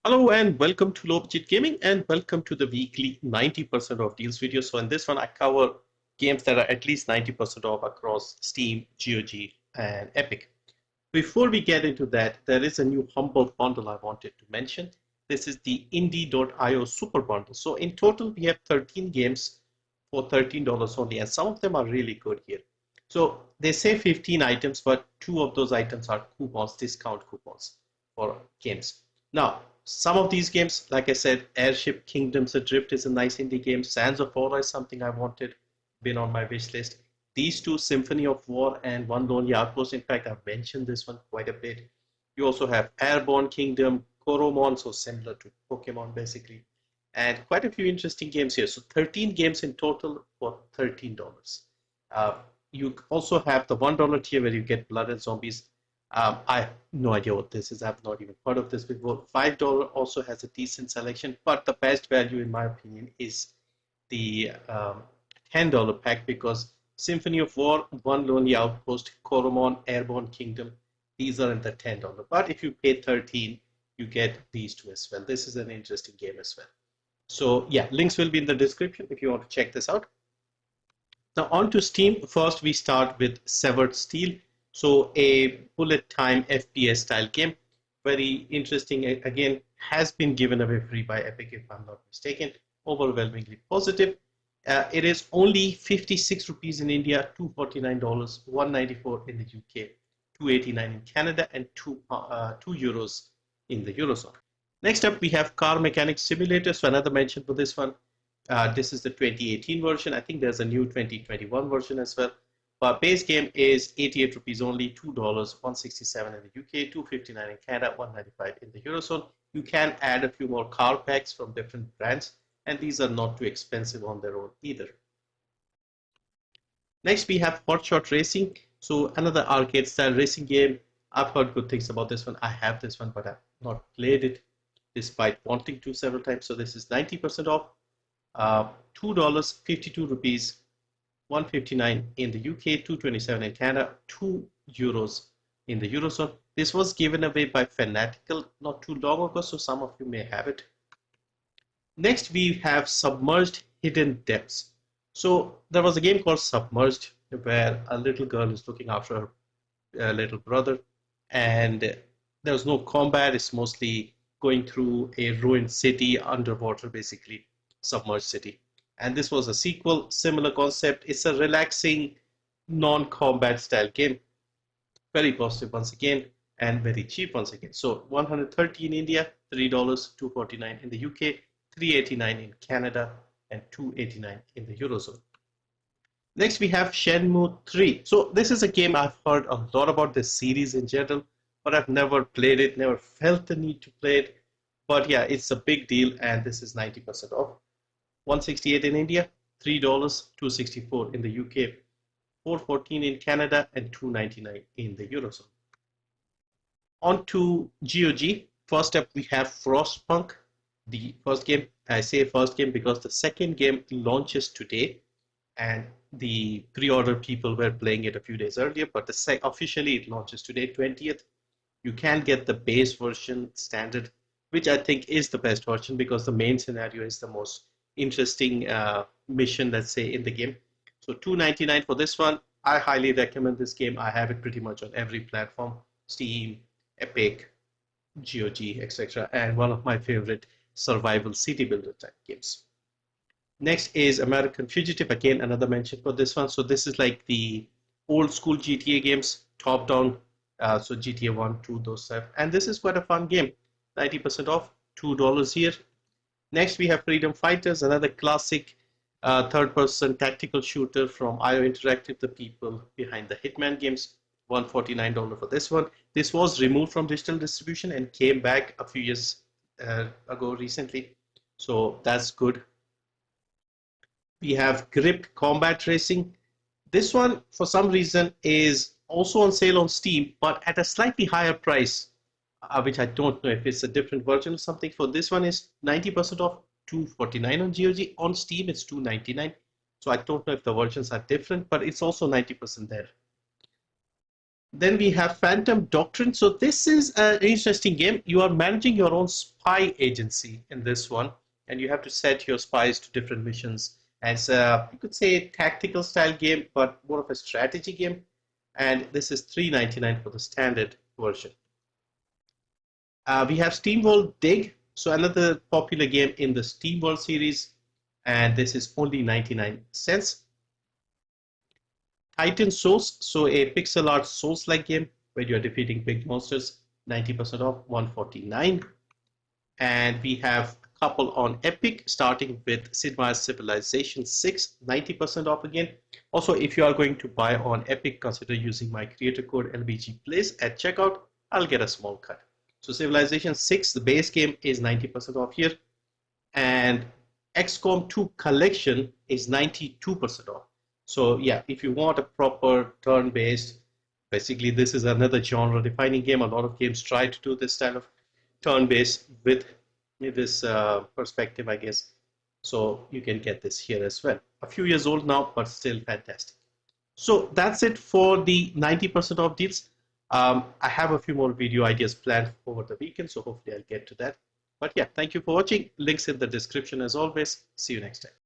Hello and welcome to Low Budget Gaming and welcome to the weekly 90% off deals video. So in this one, I cover games that are at least 90% off across Steam, GOG, and Epic. Before we get into that, there is a new humble bundle I wanted to mention. This is the indie.io super bundle. So in total, we have 13 games for $13 only, and some of them are really good here. So they say 15 items, but two of those items are coupons, discount coupons for games. Now, some of these games, like I said, Airship Kingdoms Adrift is a nice indie game. Sands of War is something I wanted, been on my wish list. These two, Symphony of War and One Lonely Outpost, in fact, I've mentioned this one quite a bit. You also have Airborne Kingdom, Koromon, so similar to Pokemon basically, and quite a few interesting games here. So 13 games in total for $13. You also have the $1 tier where you get Blood and Zombies. I have no idea what this is. I've not even heard of this before. $5 also has a decent selection, but the best value, in my opinion, is the $10 pack because Symphony of War, One Lonely Outpost, Koromon, Airborne Kingdom, these are in the $10. But if you pay 13, you get these two as well. This is an interesting game as well. So yeah, links will be in the description if you want to check this out. Now on to Steam. First, we start with Severed Steel. So a bullet time FPS style game. Very interesting. Again, has been given away free by Epic if I'm not mistaken. Overwhelmingly positive. It is only 56 rupees in India, $249, 194 in the UK, 289 in Canada, and 2 euros in the Eurozone. Next up, we have Car Mechanic Simulator. So another mention for this one. This is the 2018 version. I think there's a new 2021 version as well. But base game is 88 rupees only, $2, 167 in the UK, 259 in Canada, 195 in the Eurozone. You can add a few more car packs from different brands, and these are not too expensive on their own either. Next, we have Hotshot Racing. So another arcade style racing game. I've heard good things about this one. I have this one, but I've not played it despite wanting to several times. So this is 90% off. $2, 52 rupees, 159 in the UK, 227 in Canada, 2 euros in the Eurozone. This was given away by Fanatical not too long ago, so some of you may have it. Next, we have Submerged Hidden Depths. So there was a game called Submerged where a little girl is looking after her little brother, and there was no combat. It's mostly going through a ruined city underwater, basically submerged city. And this was a sequel, similar concept. It's a relaxing, non-combat style game. Very positive once again, and very cheap once again. So 130 in India, $3, 249 in the UK, 389 in Canada, and 289 in the Eurozone. Next, we have Shenmue 3. So this is a game I've heard a lot about this series in general, but I've never played it, never felt the need to play it. But yeah, it's a big deal, and this is 90% off. 168 in India, $3, 264 in the UK, 414 in Canada, and 299 in the Eurozone. On to GOG. First up, we have Frostpunk, the first game. I say first game because the second game launches today, and the pre-order people were playing it a few days earlier, but officially it launches today, 20th. You can get the base version standard, which I think is the best version because the main scenario is the most interesting mission, let's say, in the game. So $299 for this one. I highly recommend this game. I have it pretty much on every platform: Steam, Epic, GOG, etc. And one of my favorite survival city builder type games. Next is American Fugitive. Again, another mention for this one. So this is like the old school GTA games, top down. So GTA 1, 2, those stuff. And this is quite a fun game. 90% off, $2 here. Next, we have Freedom Fighters, another classic third-person tactical shooter from IO Interactive, the people behind the Hitman games. $149 for this one. This was removed from digital distribution and came back a few years ago recently. So that's good. We have Grip Combat Racing. This one, for some reason, is also on sale on Steam, but at a slightly higher price, which I don't know if it's a different version or something. For this one is 90% off, $249 on GOG. On Steam, it's $299. So I don't know if the versions are different, but it's also 90% there. Then we have Phantom Doctrine. So this is an interesting game. You are managing your own spy agency in this one, and you have to set your spies to different missions. And it's you could say a tactical style game, but more of a strategy game. And this is $3.99 for the standard version. We have SteamWorld Dig, so another popular game in the SteamWorld series, and this is only 99 cents. Titan Souls, so a pixel art Souls-like game where you're defeating big monsters, 90% off, 149. And we have a couple on Epic, starting with Sid Meier's Civilization 6, 90% off again. Also, if you are going to buy on Epic, consider using my creator code LBGPlays at checkout. I'll get a small cut. So Civilization 6, the base game, is 90% off here. And XCOM 2 Collection is 92% off. So yeah, if you want a proper turn-based, basically this is another genre-defining game. A lot of games try to do this style of turn-based with this perspective, I guess. So you can get this here as well. A few years old now, but still fantastic. So that's it for the 90% off deals. I have a few more video ideas planned over the weekend, so hopefully I'll get to that. But yeah, thank you for watching. Links in the description as always. See you next time.